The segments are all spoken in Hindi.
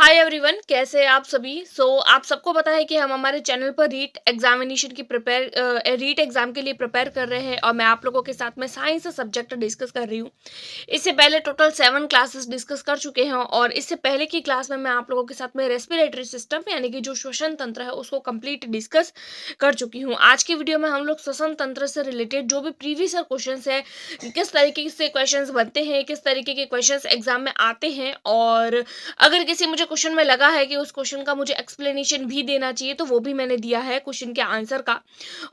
हाय एवरीवन, कैसे हैं आप सभी। आप सबको पता है कि हम हमारे चैनल पर रीट एग्जाम के लिए प्रिपेयर कर रहे हैं और मैं आप लोगों के साथ में साइंस सब्जेक्ट डिस्कस कर रही हूँ। इससे पहले टोटल 7 क्लासेस डिस्कस कर चुके हैं और इससे पहले की क्लास में मैं आप लोगों के साथ में रेस्पिरेटरी सिस्टम यानी कि जो श्वसन तंत्र है उसको कंप्लीट डिस्कस कर चुकी हूँ। आज की वीडियो में हम लोग श्वसन तंत्र से रिलेटेड जो भी प्रीवियस ईयर क्वेश्चन है, किस तरीके से क्वेश्चन बनते हैं, किस तरीके के क्वेश्चन एग्जाम में आते हैं, और अगर किसी मुझे क्वेश्चन में लगा है कि उस क्वेश्चन का मुझे एक्सप्लेनेशन भी देना चाहिए तो वो भी मैंने दिया है क्वेश्चन के आंसर का।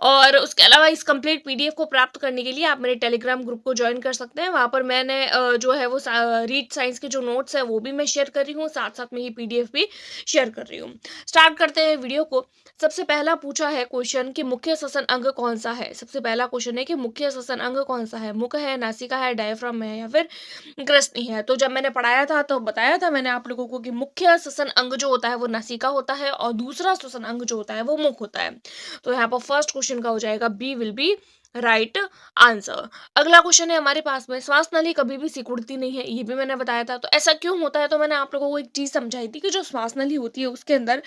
और उसके अलावा इस कंप्लीट पीडीएफ को प्राप्त करने के लिए आप मेरे टेलीग्राम ग्रुप को ज्वाइन कर सकते हैं। वहां पर मैंने जो है वो रीड साइंस के जो नोट्स है वो भी मैं शेयर कर रही हूँ, साथ साथ में ये पीडीएफ भी शेयर कर रही हूँ। स्टार्ट करते हैं वीडियो को। सबसे पहला पूछा है क्वेश्चन कि मुख्य श्वसन अंग कौन सा है। सबसे पहला क्वेश्चन है कि मुख्य श्वसन अंग कौन सा है, मुख है, नासिका है, डायफ्राम है या फिर ग्रसनी है। तो जब मैंने पढ़ाया था तो बताया था मैंने आप लोगों को कि मुख्य श्वसन अंग जो होता है वो नासिका होता है और दूसरा श्वसन अंग जो होता है वो मुख होता है। तो यहाँ पर फर्स्ट क्वेश्चन का हो जाएगा B will be right answer. अगला क्वेश्चन है हमारे पास में, श्वास नली कभी भी सिकुड़ती नहीं है, ये भी मैंने बताया था। तो ऐसा क्यों होता है, तो मैंने आप लोगों को एक चीज समझाई थी कि जो श्वास नली होती है उसके अंदर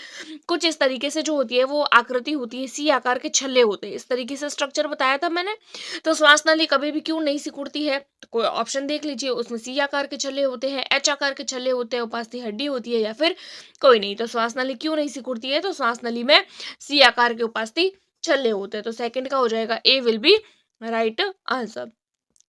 कुछ इस तरीके से जो होती है वो आकृति होती है, सी आकार के छल्ले होते हैं, इस तरीके से स्ट्रक्चर बताया था मैंने। तो श्वास नली कभी भी क्यों नहीं सिकुड़ती है, तो कोई ऑप्शन देख लीजिए, उसमें सी आकार के छल्ले होते हैं, एच आकार के छल्ले होते हैं, उपास्थि हड्डी होती है, या फिर कोई नहीं। तो श्वास नली क्यों नहीं सिकुड़ती है, तो श्वास नली में सी आकार के उपास्थि छल्ले होते हैं। तो सेकंड का हो जाएगा A will be right answer.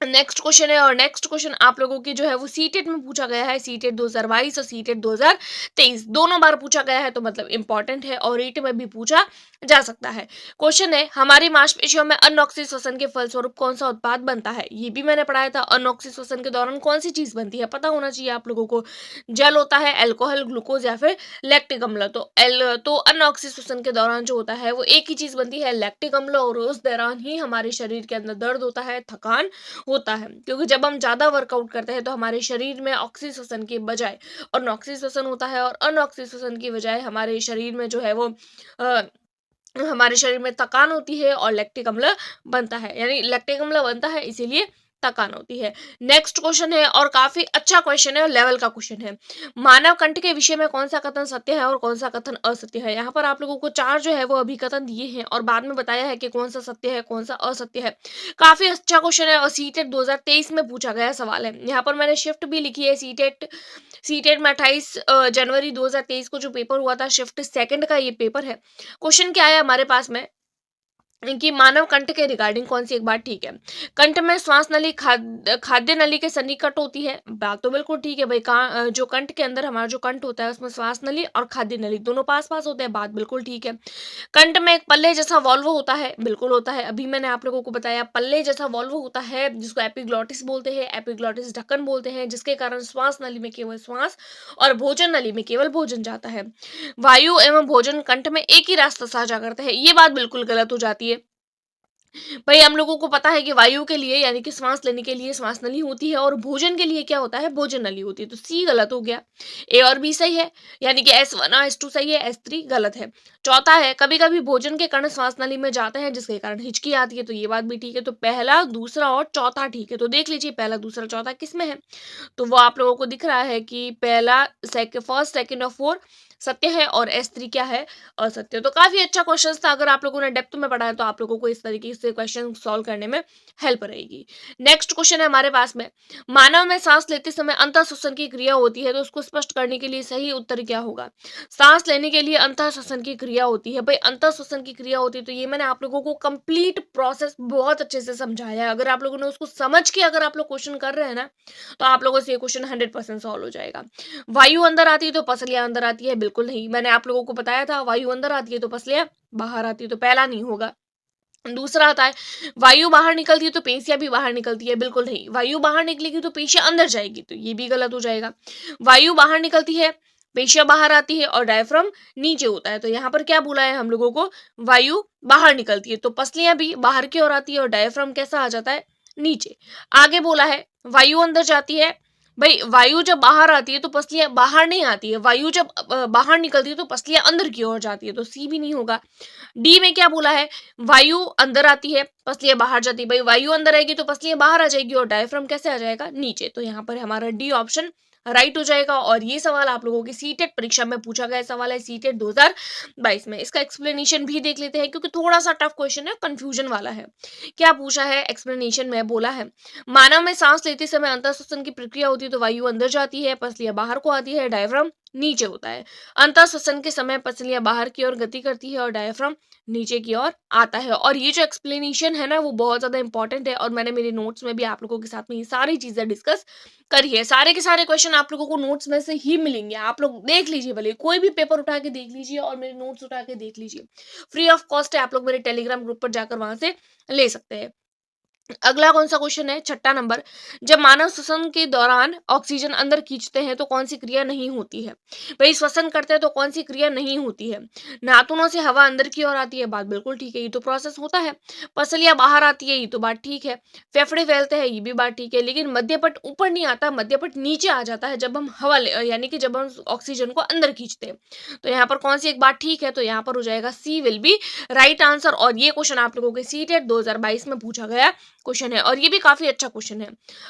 Next question है और नेक्स्ट क्वेश्चन आप लोगों की जो है वो सीटेट में पूछा गया है। सीटेट 2022 और सीटेट 2023 दोनों बार पूछा गया है, तो मतलब इंपॉर्टेंट है और रीट में भी पूछा जा सकता है। क्वेश्चन है हमारी मांसपेशियों में अनऑक्सी श्वसन के फलस्वरूप कौन सा उत्पाद बनता है, ये भी मैंने पढ़ाया था। अनऑक्सी श्वसन के दौरान कौन सी चीज बनती है, पता होना चाहिए आप लोगों को। जल होता है, अल्कोहल, ग्लूकोज या फिर लैक्टिक अम्ल। तो अनऑक्सी श्वसन के दौरान जो होता है वो एक ही चीज बनती है, लैक्टिक अम्ल, और उस दौरान ही हमारे शरीर के अंदर दर्द होता है, थकान होता है, क्योंकि जब हम ज्यादा वर्कआउट करते हैं तो हमारे शरीर में ऑक्सीजन के बजाय अनऑक्सीजन होता है, और अनऑक्सीजन की बजाय हमारे शरीर में जो है वो हमारे शरीर में थकान होती है और लैक्टिक अम्ल बनता है, यानी लैक्टिक अम्ल बनता है इसीलिए थकान होती है। नेक्स्ट क्वेश्चन है और काफी अच्छा क्वेश्चन है और लेवल का क्वेश्चन है, मानव कंठ के विषय में कौन सा कथन सत्य है और कौन सा कथन असत्य है। यहाँ पर आप लोगों को 4 जो है वो अभी कथन दिए हैं और बाद में बताया है कि कौन सा सत्य है कौन सा असत्य है। काफी अच्छा क्वेश्चन है और सीटेट 2023 में पूछा गया सवाल है। यहाँ पर मैंने शिफ्ट भी लिखी है। सीटेट में 28 जनवरी 2023 को जो पेपर हुआ था, शिफ्ट सेकंड का ये पेपर है। क्वेश्चन क्या है हमारे पास में कि मानव कंठ के रिगार्डिंग कौन सी एक बात ठीक है। कंठ में श्वास नली खाद्य नली के सन्निकट होती है, बात तो बिल्कुल ठीक है भाई। जो कंठ के अंदर हमारा जो कंठ होता है उसमें श्वास नली और खाद्य नली दोनों पास पास होते हैं, बात बिल्कुल ठीक है। कंठ में एक पल्ले जैसा वॉल्व होता है, बिल्कुल होता है, अभी मैंने आप लोगों को बताया पल्ले जैसा वॉल्व होता है जिसको एपिग्लॉटिस बोलते हैं। एपिग्लॉटिस ढक्कन बोलते हैं, जिसके कारण श्वास नली में केवल श्वास और भोजन नली में केवल भोजन जाता है। वायु एवं भोजन कंठ में एक ही रास्ता साझा करते हैं, ये बात बिल्कुल गलत हो जाती है भाई। हम लोगों को पता है कि वायु के लिए यानी कि सांस लेने के लिए श्वास नली होती है और भोजन के लिए क्या होता है, भोजन नली होती है। तो सी गलत हो गया, ए और बी सही है, यानी कि S1 S2 सही है, S3 गलत है। चौथा है कभी कभी भोजन के कण श्वास नली में जाते हैं जिसके कारण हिचकी आती है, तो ये बात भी ठीक है। तो पहला, दूसरा और चौथा ठीक है। तो देख लीजिए पहला, दूसरा, चौथा किस में है, तो वो आप लोगों को दिख रहा है कि पहला, फर्स्ट, सेकंड और फोर्थ सत्य है और S3 क्या है, असत्य। तो काफी अच्छा क्वेश्चन था, अगर आप लोगों ने डेप्थ में पढ़ा है तो आप लोगों को इस तरीके से क्वेश्चन सॉल्व करने में हेल्प रहेगी। नेक्स्ट क्वेश्चन है हमारे पास में, मानव में सांस लेते समय अंतः श्वसन की क्रिया होती है, तो उसको स्पष्ट करने के लिए सही उत्तर क्या होगा। सांस लेने के लिए अंतः श्वसन की क्रिया होती है भाई, अंतः श्वसन की क्रिया होती है, तो ये मैंने आप लोगों को कंप्लीट प्रोसेस बहुत अच्छे से समझाया है। अगर आप लोगों ने उसको समझ के अगर आप लोग क्वेश्चन कर रहे हैं ना, तो आप लोगों से ये क्वेश्चन 100% सॉल्व हो जाएगा। वायु अंदर आती है तो पसलियां अंदर आती है, बिल्कुल नहीं। मैंने आप लोगों को बताया था वायु अंदर आती है तो पसलियां बाहर आती है, तो पहला नहीं होगा। दूसरा आता है वायु बाहर निकलती है तो पेशियां भी बाहर निकलती है, बिल्कुल नहीं। वायु बाहर निकलेगी तो पेशियां अंदर जाएगी, तो ये भी गलत हो जाएगा। वायु बाहर निकलती है, पेशियां बाहर आती है और डायफ्राम नीचे होता है, तो यहाँ पर क्या बोला है हम लोगों को, वायु बाहर निकलती है तो पसलियां भी बाहर की ओर आती है और डायफ्राम कैसा आ जाता है, नीचे। आगे बोला है वायु अंदर जाती है, भाई वायु जब बाहर आती है तो पसलियां बाहर नहीं आती है, वायु जब बाहर निकलती है तो पसलियां अंदर की ओर जाती है, तो सी भी नहीं होगा। डी में क्या बोला है, वायु अंदर आती है पसलियां बाहर जाती है, भाई वायु अंदर आएगी तो पसलियां बाहर आ जाएगी और डायफ्राम कैसे आ जाएगा, नीचे। तो यहाँ पर हमारा डी ऑप्शन राइट हो जाएगा। और ये सवाल आप लोगों की सीटेट परीक्षा में पूछा गया सवाल है, सीटेट 2022 में। इसका एक्सप्लेनेशन भी देख लेते हैं क्योंकि थोड़ा सा टफ क्वेश्चन है, कंफ्यूजन वाला है। क्या पूछा है एक्सप्लेनेशन में, बोला है मानव में सांस लेते समय अंतर श्वसन की प्रक्रिया होती है तो वायु अंदर जाती है, पसलियां बाहर को आती है, डायफ्राम नीचे होता है। अंतर श्वसन के समय पसलियां बाहर की ओर गति करती है और डायफ्राम नीचे की ओर आता है। और ये जो एक्सप्लेनेशन है ना वो बहुत ज्यादा इंपॉर्टेंट है, और मैंने मेरे नोट्स में भी आप लोगों के साथ में ये सारी चीजें डिस्कस करी है। सारे के सारे क्वेश्चन आप लोगों को नोट्स में से ही मिलेंगे, आप लोग देख लीजिए, भले कोई भी पेपर उठा के देख लीजिए और मेरे नोट्स उठा के देख लीजिए। फ्री ऑफ कॉस्ट है, आप लोग मेरे टेलीग्राम ग्रुप पर जाकर वहां से ले सकते हैं। अगला कौन सा क्वेश्चन है, छठा नंबर, जब मानव श्वसन के दौरान ऑक्सीजन अंदर खींचते हैं तो कौन सी क्रिया नहीं होती है। भाई श्वसन करते हैं तो कौन सी क्रिया नहीं होती है। नाखूनों से हवा अंदर की ओर आती है, बात बिल्कुल ठीक है, ये तो प्रोसेस होता है। पसलियां बाहर आती है, ये तो बात ठीक है। फेफड़े फैलते हैं, ये भी बात ठीक है। लेकिन मध्यपट ऊपर नहीं आता, मध्यपट नीचे आ जाता है जब हम यानी कि जब हम ऑक्सीजन को अंदर खींचते हैं। तो यहाँ पर कौन सी एक बात ठीक है, तो यहाँ पर हो जाएगा C will be right answer. और ये क्वेश्चन आप लोगों के सीटेट 2022 में पूछा गया क्वेश्चन है, और ये भी काफी अच्छा क्वेश्चन है।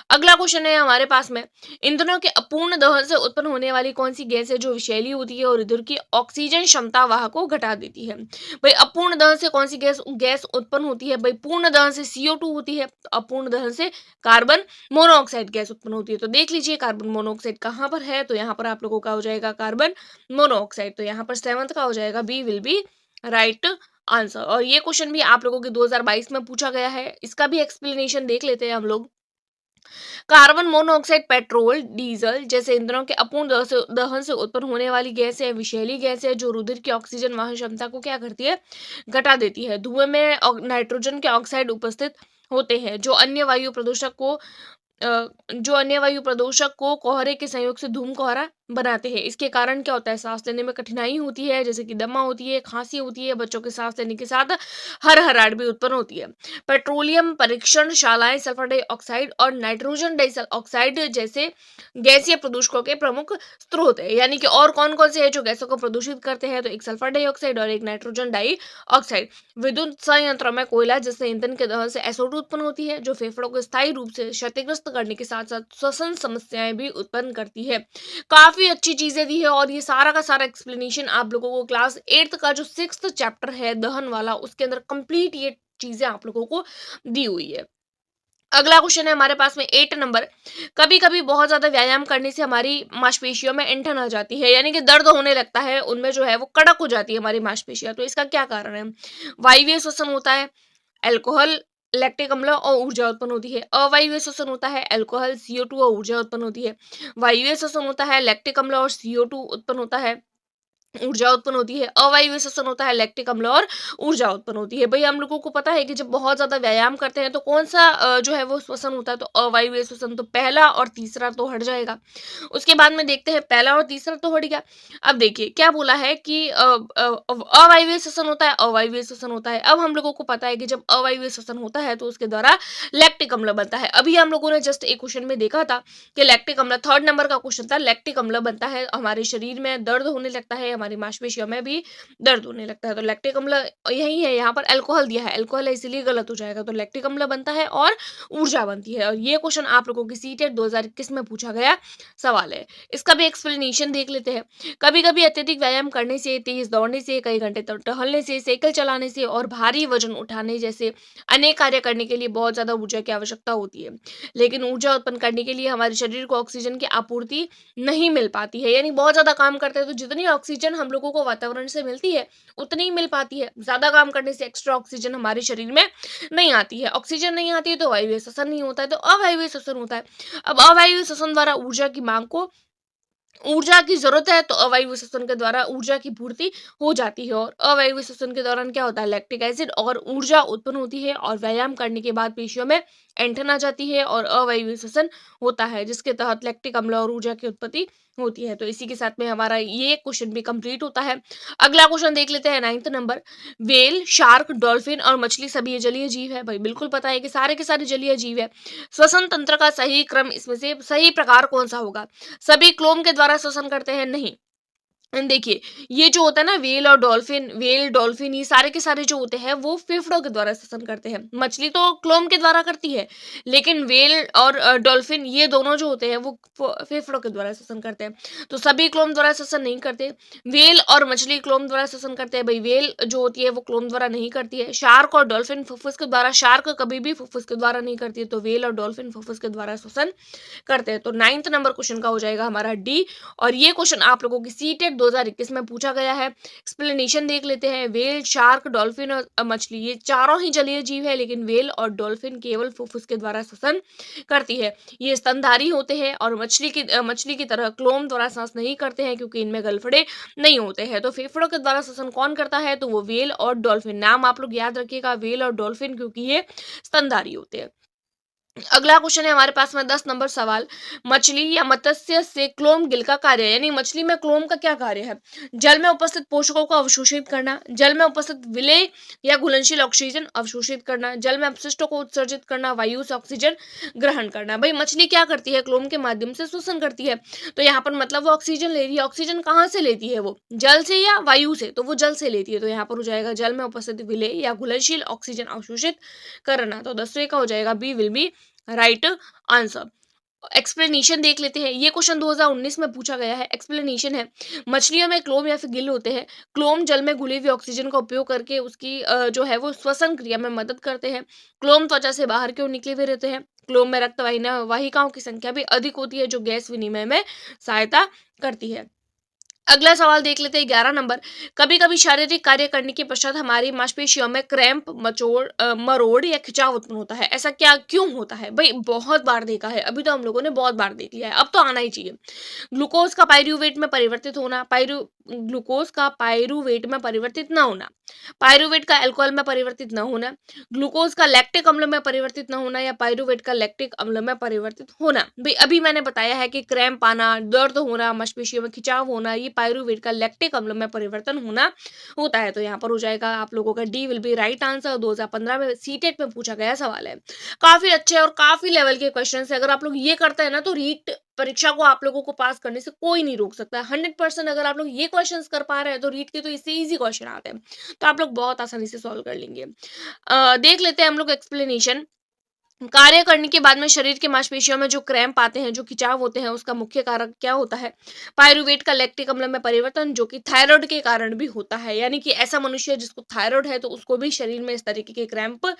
अगला क्वेश्चन है हमारे पास में, ईंधनों के अपूर्ण दहन से उत्पन्न होने वाली कौन सी गैस है जो विषैली होती है और इधर की ऑक्सीजन क्षमता वाह को घटा देती है। भाई अपूर्ण दहन से कौन सी गैस गैस उत्पन्न होती है। भाई पूर्ण दहन से CO2 होती है, तो अपूर्ण दहन से कार्बन मोनोऑक्साइड गैस उत्पन्न होती है। तो देख लीजिए कार्बन मोनोऑक्साइड कहाँ पर है, तो यहाँ पर आप लोगों का हो जाएगा कार्बन मोनोऑक्साइड। तो यहाँ पर 7th का हो जाएगा B will be right answer. और ये क्वेश्चन भी आप लोगों के 2022 में पूछा गया है, इसका भी एक्सप्लेनेशन देख लेते हैं हम लोग। कार्बन मोनोऑक्साइड पेट्रोल डीजल जैसे ईंधनों के अपूर्ण दहन से उत्पन्न होने वाली गैस है, विषैली गैस है जो रुधिर की ऑक्सीजन वहन क्षमता को क्या करती है, घटा देती है। धुएं में नाइट्रोजन के ऑक्साइड उपस्थित होते हैं जो अन्य वायु प्रदूषक को कोहरे के संयोग से धूम कोहरा बनाते हैं। इसके कारण क्या होता है, सांस लेने में कठिनाई होती है, जैसे कि दमा होती है, खांसी होती है, बच्चों के सांस लेने के साथ हरहराहट भी उत्पन्न होती है। पेट्रोलियम परीक्षण शालाएं सल्फर डाइऑक्साइड और नाइट्रोजन डाइऑक्साइड जैसे गैसीय प्रदूषकों के प्रमुख स्रोत है। यानी कि और कौन कौन से है जो गैसों को प्रदूषित करते हैं, तो एक सल्फर डाइऑक्साइड और एक नाइट्रोजन डाइऑक्साइड। विद्युत संयंत्रों में कोयला जैसे ईंधन के दहन से SO2 उत्पन्न होती है जो फेफड़ों को स्थायी रूप से क्षतिग्रस्त करने के साथ साथ श्वसन समस्याएं भी उत्पन्न करती है। काफी अच्छी चीजें दी है, और ये सारा का सारा एक्सप्लेनेशन आप लोगों को क्लास 8th का जो 6th चैप्टर है दहन वाला, उसके अंदर कंप्लीट ये चीजें आप लोगों को दी हुई है। अगला क्वेश्चन है हमारे पास में 8 नंबर, कभी कभी बहुत ज्यादा व्यायाम करने से हमारी मांसपेशियों में ऐंठन आ जाती है, यानी कि दर्द होने लगता है, उनमें जो है वो कड़क हो जाती है हमारी मांसपेशियां। तो इसका क्या कारण है। वायवीय श्वसन होता है, अल्कोहल, लैक्टिक अम्ल और ऊर्जा उत्पन्न होती है। अवायवीय श्वसन होता है, अल्कोहल, CO2 और ऊर्जा उत्पन्न होती है। वायवीय श्वसन होता है, लैक्टिक अम्ल और CO2 उत्पन्न होता है, ऊर्जा उत्पन्न होती है। अवायवीय श्वसन होता है, लैक्टिक अम्ल और ऊर्जा उत्पन्न होती है। भाई हम लोगों को पता है कि जब बहुत ज्यादा व्यायाम करते हैं तो कौन सा जो है वो श्वसन होता है, तो अवायवीय श्वसन। तो पहला और तीसरा तो हट जाएगा। उसके बाद में देखते हैं, पहला और तीसरा तो हट गया। अब देखिए क्या बोला है कि अवायवीय श्वसन होता है, अवायवीय श्वसन होता है। अब हम लोगों को पता है कि जब अवायवीय श्वसन होता है तो उसके द्वारा लैक्टिक अम्ल बनता है। अभी हम लोगों ने जस्ट एक क्वेश्चन में देखा था कि लैक्टिक अम्ल, 3rd नंबर का क्वेश्चन था, लैक्टिक अम्ल बनता है, हमारे शरीर में दर्द होने लगता है, हमारी मांसपेशियों में भी दर्द होने लगता है। तो लैक्टिक अम्ल यही है, यहाँ पर अल्कोहल दिया है, अल्कोहल है इसीलिए गलत हो जाएगा। तो लैक्टिक अम्ल बनता है और ऊर्जा बनती है। और ये क्वेश्चन आप लोगों की सीटेट 2021 में पूछा गया सवाल है। इसका भी एक्सप्लेनेशन देख लेते हैं। कभी कभी अत्यधिक व्यायाम करने से, तेज दौड़ने से, कई घंटे तक टहलने से, साइकिल चलाने से और भारी वजन उठाने जैसे अनेक कार्य करने के लिए बहुत ज्यादा ऊर्जा की आवश्यकता होती है। लेकिन ऊर्जा उत्पन्न करने के लिए हमारे शरीर को ऑक्सीजन की आपूर्ति नहीं मिल पाती है। यानी बहुत ज्यादा काम करते हैं तो जितनी ऑक्सीजन हम लोगों को वातावरण से मिलती है उतनी ही मिल पाती है। ज्यादा काम करने से एक्स्ट्रा ऑक्सीजन हमारे शरीर में नहीं आती है। ऑक्सीजन नहीं आती है तो वायवीय श्वसन नहीं होता है, तो अवायवीय श्वसन होता है। अब अवायवीय श्वसन द्वारा ऊर्जा की जरूरत है तो अवायवीय श्वसन के द्वारा ऊर्जा की पूर्ति हो जाती है। और अवायवीय श्वसन के दौरान क्या होता है, लैक्टिक एसिड और ऊर्जा उत्पन्न होती है, और व्यायाम करने के बाद पेशियों में ऐंठन आ जाती है और अवायवीय श्वसन होता है, जिसके तहत लैक्टिक अम्ल और ऊर्जा की उत्पत्ति होती है। तो इसी के साथ में हमारा ये क्वेश्चन भी कंप्लीट होता है। अगला क्वेश्चन देख लेते हैं 9th number, well, shark, dolphin और मछली सभी ये जलीय जीव है। भाई बिल्कुल पता है कि सारे के सारे जलीय जीव है। श्वसन तंत्र का सही क्रम, इसमें से सही प्रकार कौन सा होगा। सभी क्लोम के द्वारा श्वसन करते हैं, नहीं। देखिए, ये जो होता है ना व्हेल और डॉल्फिन, व्हेल, डॉल्फिन ये सारे के सारे जो होते हैं वो फेफड़ों के द्वारा श्वसन करते हैं। मछली तो क्लोम के द्वारा करती है, लेकिन व्हेल और डॉल्फिन ये दोनों जो होते हैं वो फेफड़ों के द्वारा श्वसन करते हैं। तो सभी क्लोम द्वारा श्वसन नहीं करते। व्हेल और मछली क्लोम द्वारा श्वसन करते हैं। भई व्हेल जो होती है वो क्लोम द्वारा नहीं करती है। शार्क और डॉल्फिन फुफ्फुस के द्वारा, शार्क कभी भी फुफ्फुस के द्वारा नहीं करती है, तो व्हेल और डॉल्फिन फुफ्फुस के द्वारा श्वसन करते हैं। तो 9th नंबर क्वेश्चन का हो जाएगा हमारा डी। और ये क्वेश्चन आप लोगों की सीटेट 2021 में पूछा गया है। एक्सप्लेनेशन देख लेते हैं। व्हेल, शार्क, डॉल्फिन और मछली ये चारों ही जलीय जीव है, लेकिन व्हेल और डॉल्फिन केवल फुफ्फुस के द्वारा श्वसन करती है। ये स्तनधारी होते हैं और मछली की तरह क्लोम द्वारा सांस नहीं करते हैं, क्योंकि इनमें गलफड़े नहीं होते हैं। तो फेफड़ों के द्वारा श्वसन कौन करता है, तो वो व्हेल और डॉल्फिन। नाम आप लोग याद रखिएगा, व्हेल और डॉल्फिन, क्योंकि ये स्तनधारी होते हैं। अगला क्वेश्चन है हमारे पास में 10 नंबर सवाल। मछली या मत्स्य से क्लोम गिल का कार्य, यानी मछली में क्लोम का क्या कार्य है? जल में उपस्थित पोषकों को अवशोषित करना, जल में उपस्थित विलेय या घुलनशील ऑक्सीजन अवशोषित करना, जल में अपशिष्टों को उत्सर्जित करना, वायु से ऑक्सीजन ग्रहण करना। भाई मछली क्या करती है? क्लोम के माध्यम से श्वसन करती है। तो यहाँ पर मतलब वो ऑक्सीजन ले रही है। ऑक्सीजन कहाँ से लेती है? वो जल से या वायु से? तो वो जल से लेती है। तो यहाँ पर हो जाएगा जल में उपस्थित विलेय या घुलनशील ऑक्सीजन अवशोषित करना। तो 10वें का हो जाएगा B will be right answer. Explanation देख लेते हैं। ये क्वेश्चन 2019 में पूछा गया है। एक्सप्लेनेशन है, मछलियों में क्लोम या फिर गिल होते हैं। क्लोम जल में घुली हुई ऑक्सीजन का उपयोग करके उसकी जो है वो श्वसन क्रिया में मदद करते हैं। क्लोम त्वचा से बाहर की ओर निकले हुए रहते हैं। क्लोम में रक्त वाहिकाओं की संख्या भी अधिक होती है, जो गैस विनिमय में सहायता करती है। अगला सवाल देख लेते हैं 11 नंबर। कभी कभी शारीरिक कार्य करने के पश्चात हमारी मांसपेशियों में क्रैम्प, मरोड़ या खिंचाव उत्पन्न होता है। ऐसा क्या क्यों होता है? भाई बहुत बार देखा है, अभी तो हम लोगों ने बहुत बार देख लिया है, अब तो आना ही चाहिए। ग्लूकोज का पायरूवेट में परिवर्तित होना, ग्लूकोज का पायरूवेट में परिवर्तित न होना, पायरूवेट का अल्कोहल में परिवर्तित न होना, ग्लूकोज का लैक्टिक अम्ल में परिवर्तित न होना, या पायरूवेट का लैक्टिक अम्ल में परिवर्तित होना। भाई अभी मैंने बताया है कि क्रैम्प आना, दर्द होना, मांसपेशियों में खिंचाव होना, ये पायरूवेट का लैक्टिक अम्ल में परिवर्तन होना होता है। तो यहाँ पर हो जाएगा आप लोगों का D will be right answer. 2015 में सीटेट में पूछा गया सवाल है। काफी अच्छे और काफी लेवल के क्वेश्चन है। अगर आप लोग ये करते हैं ना, तो रीट परीक्षा को आप लोगों को पास करने से कोई नहीं रोक सकता। 100% अगर आप लोग ये क्वेश्चंस कर पा रहे हैं, तो रीट के तो इससे इजी क्वेश्चन आते हैं, तो आप लोग बहुत आसानी से सॉल्व कर लेंगे। देख लेते हैं हम लोग एक्सप्लेनेशन। कार्य करने के बाद में शरीर के मांसपेशियों में जो क्रैम्प आते हैं, जो खिंचाव होते हैं, उसका मुख्य कारण क्या होता है? पायरूवेट का लैक्टिक अम्ल में परिवर्तन, जो कि थायराइड के कारण भी होता है। यानी कि ऐसा मनुष्य जिसको थायराइड है, तो उसको भी शरीर में इस तरीके के क्रैम्प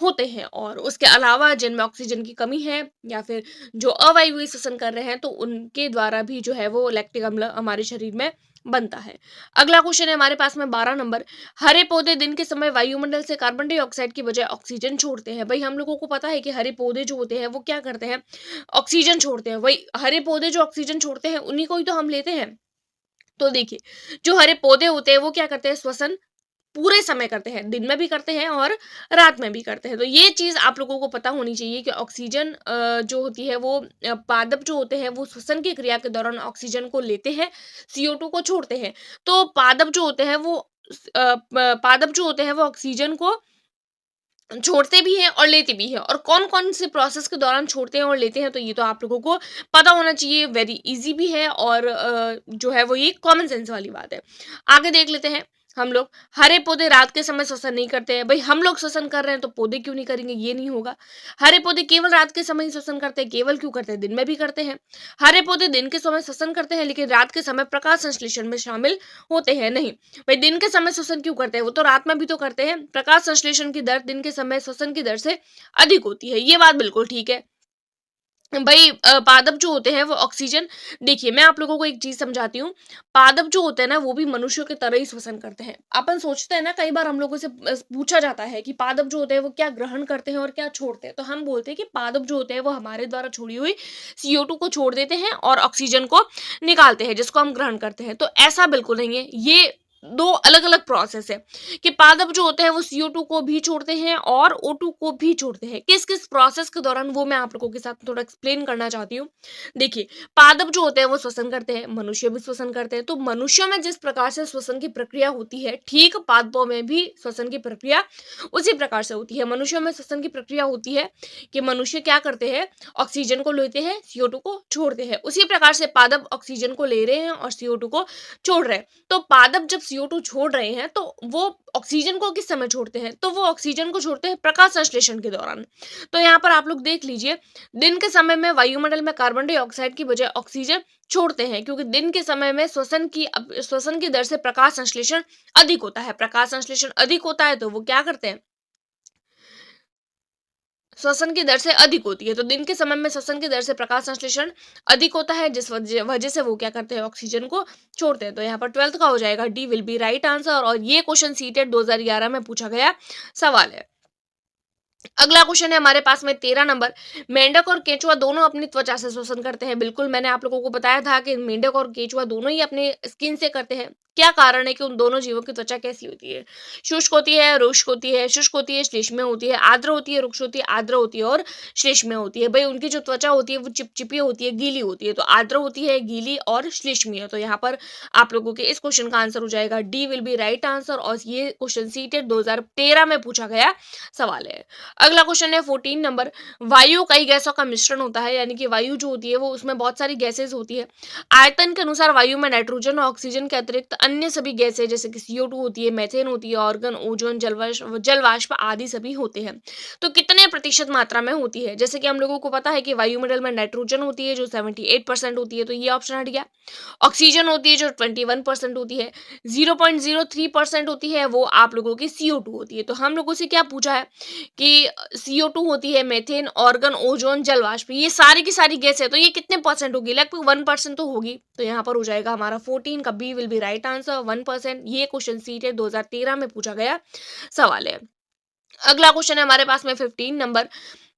होते हैं। और उसके अलावा जिनमें ऑक्सीजन की कमी है, या फिर जो अवायवीय श्वसन कर रहे हैं, तो उनके द्वारा भी जो है वो लैक्टिक अम्ल हमारे शरीर में बनता है। अगला क्वेश्चन है हमारे पास में 12 नंबर। हरे पौधे दिन के समय वायुमंडल से कार्बन डाइऑक्साइड की बजाय ऑक्सीजन छोड़ते हैं। भाई हम लोगों को पता है कि हरे पौधे जो होते हैं वो क्या करते हैं? ऑक्सीजन छोड़ते हैं। वही हरे पौधे जो ऑक्सीजन छोड़ते हैं, उन्हीं को ही तो हम लेते हैं। तो देखिए, जो हरे पौधे होते हैं वो क्या करते हैं? श्वसन पूरे समय करते हैं, दिन में भी करते हैं और रात में भी करते हैं। तो ये चीज आप लोगों को पता होनी चाहिए कि ऑक्सीजन जो होती है वो पादप जो होते हैं वो श्वसन की क्रिया के दौरान ऑक्सीजन को लेते हैं, CO2 को छोड़ते हैं। तो पादप जो होते हैं वो ऑक्सीजन को छोड़ते भी हैं और लेते भी हैं। और कौन कौन से प्रोसेस के दौरान छोड़ते हैं और लेते हैं, तो ये तो आप लोगों को पता होना चाहिए। वेरी इजी भी है, और जो है वो ये कॉमन सेंस वाली बात है। आगे देख लेते हैं हम लोग। हरे पौधे रात के समय श्वसन नहीं करते हैं। भाई हम लोग श्वसन कर रहे हैं, तो पौधे क्यों नहीं करेंगे? ये नहीं होगा। हरे पौधे केवल रात के समय ही श्वसन करते हैं। केवल क्यों करते हैं? दिन में भी करते हैं। हरे पौधे दिन के समय श्वसन करते हैं, लेकिन रात के समय प्रकाश संश्लेषण में शामिल होते हैं नहीं। भाई दिन के समय श्वसन क्यों करते हैं? वो तो रात में भी तो करते हैं। प्रकाश संश्लेषण की दर दिन के समय श्वसन की दर से अधिक होती है। ये बात बिल्कुल ठीक है। भाई पादप जो होते हैं वो ऑक्सीजन, देखिए मैं आप लोगों को एक चीज समझाती हूँ। पादप जो होते हैं ना, वो भी मनुष्यों के तरह ही श्वसन करते हैं। अपन सोचते हैं ना, कई बार हम लोगों से पूछा जाता है कि पादप जो होते हैं वो क्या ग्रहण करते हैं और क्या छोड़ते हैं। तो हम बोलते हैं कि पादप जो होते हैं वो हमारे द्वारा छोड़ी हुई CO2 को छोड़ देते हैं और ऑक्सीजन को निकालते हैं, जिसको हम ग्रहण करते हैं। तो ऐसा बिल्कुल नहीं है। ये दो अलग अलग प्रोसेस है कि पादप जो होते हैं वो CO2 को भी छोड़ते हैं और O2 को भी छोड़ते हैं। किस किस प्रोसेस के दौरान, वो मैं आप लोगों के साथ थोड़ा एक्सप्लेन करना चाहती हूँ। देखिए, पादप जो होते हैं वो श्वसन करते हैं, मनुष्य भी श्वसन करते हैं। तो मनुष्यों में जिस प्रकार से श्वसन की प्रक्रिया होती है, ठीक पादपों में भी श्वसन की प्रक्रिया उसी प्रकार से होती है। मनुष्यों में श्वसन की प्रक्रिया होती है कि मनुष्य क्या करते हैं, ऑक्सीजन को लेते हैं, CO2 को छोड़ते हैं। उसी प्रकार से पादप ऑक्सीजन को ले रहे हैं और CO2 को छोड़ रहे हैं। तो पादप जब CO2 छोड़ रहे हैं तो वो ऑक्सीजन को किस समय छोड़ते हैं, तो वो ऑक्सीजन को छोड़ते हैं प्रकाश संश्लेषण के दौरान। तो यहाँ पर आप लोग देख लीजिए, दिन के समय में वायुमंडल में कार्बन डाइऑक्साइड की बजाय ऑक्सीजन छोड़ते हैं, क्योंकि दिन के समय में श्वसन की दर से प्रकाश संश्लेषण अधिक होता है। प्रकाश संश्लेषण अधिक होता है तो वो क्या करते हैं, श्वसन की दर से अधिक होती है। तो दिन के समय में श्वसन की दर से प्रकाश संश्लेषण अधिक होता है, जिस वजह से वो क्या करते हैं, ऑक्सीजन को छोड़ते हैं। तो यहाँ पर 12th का हो जाएगा D will be right answer. और ये क्वेश्चन सीटेट 2011 में पूछा गया सवाल है। अगला क्वेश्चन है हमारे पास में 13 नंबर। मेंढक और केंचुआ दोनों अपनी त्वचा से श्वसन करते हैं। बिल्कुल, मैंने आप लोगों को बताया था कि मेंढक और केंचुआ दोनों ही अपने स्किन से करते हैं। क्या कारण है कि उन दोनों जीवों की त्वचा कैसी होती है, शुष्क होती है, रुष्क होती है, शुष्क होती है, श्लेष्म होती है, आर्द्र होती है, रुक्ष होती है, आर्द्र होती है और श्लेष्म होती है। भाई, उनकी जो त्वचा होती है वो चिपचिपी होती है, गीली होती है। तो आर्द्र होती है, गीली और श्लेष्म है। तो यहाँ पर आप लोगों के इस क्वेश्चन का आंसर हो जाएगा D will be right answer. और ये क्वेश्चन सीटेट 2013 में पूछा गया सवाल है। अगला क्वेश्चन है 14 नंबर। वायु कई गैसों का मिश्रण होता है, यानी कि वायु जो होती है वो उसमें बहुत सारी गैसेज होती है। आयतन के अनुसार वायु में नाइट्रोजन और ऑक्सीजन के अतिरिक्त अन्य सभी गैसें जैसे कि CO2 होती है, मेथेन होती है, ऑर्गन, ओजोन, जलवाष्प आदि सभी होते हैं। तो कितने प्रतिशत मात्रा में होती है, जैसे कि हम लोगों को पता है कि वायुमंडल में नाइट्रोजन होती है जो 78% होती है, तो ये ऑप्शन हट गया। ऑक्सीजन होती है जो 21% होती है, 0.03% होती है वो आप लोगों की CO2 होती है। तो हम लोगों से क्या पूछा है कि CO2 होती है, मेथेन, ऑर्गन, ओजोन, जलवाष्प, ये सारी की सारी गैस है। तो ये कितने परसेंट होगी, लगभग 1% तो होगी। तो यहाँ पर हो जाएगा हमारा 14 का B will be right answer, 1%। ये क्वेश्चन सीट है 2013 में पूछा गया सवाल है। अगला क्वेश्चन है हमारे पास में 15 नंबर।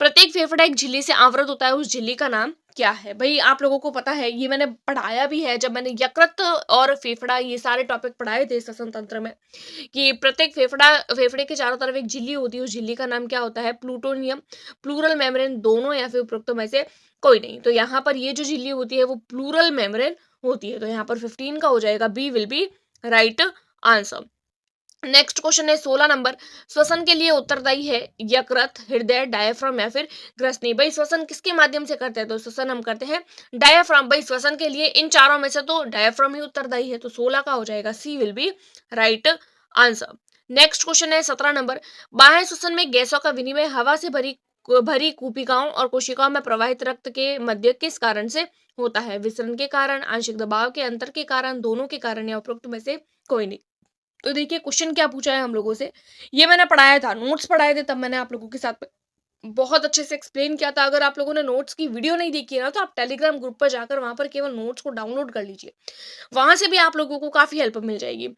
प्रत्येक फेफड़ा एक झिल्ली से आवृत होता है, उस झिल्ली का नाम क्या है। भाई, आप लोगों को पता है, ये मैंने पढ़ाया भी है जब मैंने यकृत और फेफड़ा ये सारे टॉपिक पढ़ाए थे श्वसन तंत्र में, कि प्रत्येक फेफड़े के चारों तरफ एक झिल्ली होती है, उस झिल्ली का नाम क्या होता है, प्लूटोनियम, प्लूरल मेम्ब्रेन, दोनों या फिर उपरोक्त में से कोई नहीं। तो यहाँ पर ये जो झिल्ली होती है वो प्लूरल मेम्ब्रेन होती है। तो यहाँ पर 15 का हो जाएगा B will be right answer. Next question है 16 नंबर। श्वसन के लिए उत्तरदायी है यकृत, हृदय, डायफ्राम या फिर ग्रसनी। भाई, श्वसन किसके माध्यम से करते हैं, तो श्वसन हम करते हैं डायफ्राम। भाई, श्वसन के लिए इन चारों में से तो डायफ्राम ही उत्तरदायी है। तो 16 का हो जाएगा C will be right answer. Next question है 17 नंबर। बाह्य श्वसन में गैसों का विनिमय हवा से भरी कूपिकाओं और कोशिकाओं में प्रवाहित रक्त के मध्य किस कारण से होता है, विसरण के कारण, आंशिक दबाव के अंतर के कारण, दोनों के कारण या उपरोक्त में से कोई नहीं। तो देखिए, क्वेश्चन क्या पूछा है हम लोगों से, ये मैंने पढ़ाया था, नोट्स पढ़ाए थे, तब मैंने आप लोगों के साथ बहुत अच्छे से एक्सप्लेन किया था। अगर आप लोगों ने नोट्स की वीडियो नहीं देखी है ना, तो आप टेलीग्राम ग्रुप पर जाकर वहां पर केवल नोट्स को डाउनलोड कर लीजिए, वहां से भी आप लोगों को काफी हेल्प मिल जाएगी।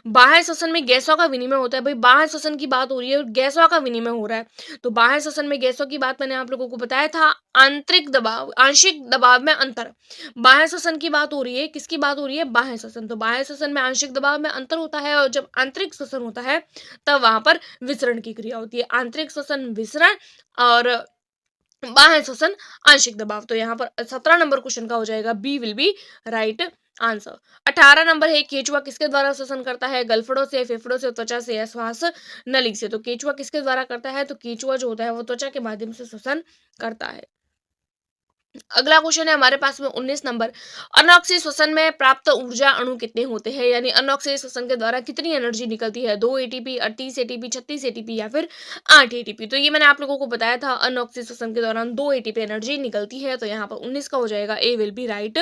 बाह्य श्वसन में गैसों का विनिमय होता है। भाई, बाह्य श्वसन की बात हो रही है, गैसों का विनिमय हो रहा है। तो बाह्य श्वसन में गैसों की बात मैंने आप लोगों को बताया था, आंतरिक दबाव, आंशिक दबाव में अंतर। बाह्य श्वसन की बात हो रही है, किसकी बात हो रही है, बाह्य श्वसन। तो बाह्य श्वसन में आंशिक दबाव में अंतर होता है, और जब आंतरिक श्वसन होता है तब वहां पर विसरण की क्रिया होती है। आंतरिक श्वसन विसरण और बाह्य श्वसन आंशिक दबाव। तो यहाँ पर 17 नंबर क्वेश्चन का हो जाएगा B will be right answer. 18 number है, केचुआ किसके द्वारा श्वसन करता है, गलफड़ों से, फेफड़ों से, त्वचा से या श्वास नली से। तो केचुआ किसके द्वारा करता है, तो केचुआ जो होता है वो त्वचा के माध्यम से श्वसन करता है। अगला क्वेश्चन है हमारे पास में 19 नंबर। अनॉक्सिय श्वसन में प्राप्त ऊर्जा अणु कितने होते हैं, यानी अनॉक्सिय श्वसन के द्वारा कितनी एनर्जी निकलती है, 2 ATP, 38 ATP, 36 ATP या फिर 8 ATP। तो ये मैंने आप लोगों को बताया था, अनॉक्सिय श्वसन के दौरान 2 ATP एनर्जी निकलती है। तो यहाँ पर 19 का हो जाएगा A will be right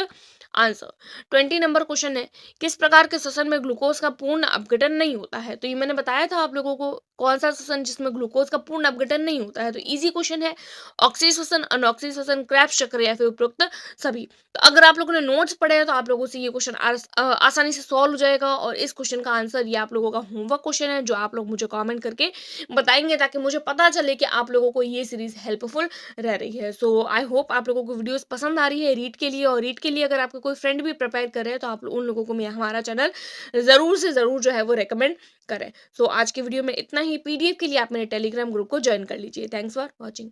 answer. 20 number question है, किस प्रकार के श्वसन में ग्लूकोज का पूर्ण अपघटन नहीं होता है। तो ये मैंने बताया था आप लोगों को, कौन सा श्वसन जिसमें ग्लूकोज का पूर्ण अपघटन नहीं होता है। तो इजी क्वेश्चन है, ऑक्सीय श्वसन, अनॉक्सिय श्वसन, क्रेब्स चक्र या फिर उपरोक्त सभी। तो अगर आप लोगों ने नोट्स पढ़े हैं तो आप लोगों से ये क्वेश्चन आसानी से सॉल्व हो जाएगा। और इस क्वेश्चन का आंसर ये आप लोगों का होमवर्क क्वेश्चन है, जो आप लोग मुझे कमेंट करके बताएंगे, ताकि मुझे पता चले कि आप लोगों को ये सीरीज हेल्पफुल रह रही है। सो आई होप आप लोगों को वीडियोस पसंद आ रही है रीड के लिए। और रीड के लिए अगर आपको कोई फ्रेंड भी प्रिपेयर कर रहे हैं तो आप उन लोगों को मैं हमारा चैनल ज़रूर से ज़रूर जो है वो रिकमेंड करें। सो आज की वीडियो में इतना ही। पीडीएफ के लिए आप मेरे टेलीग्राम ग्रुप को ज्वाइन कर लीजिए। Thanks for watching.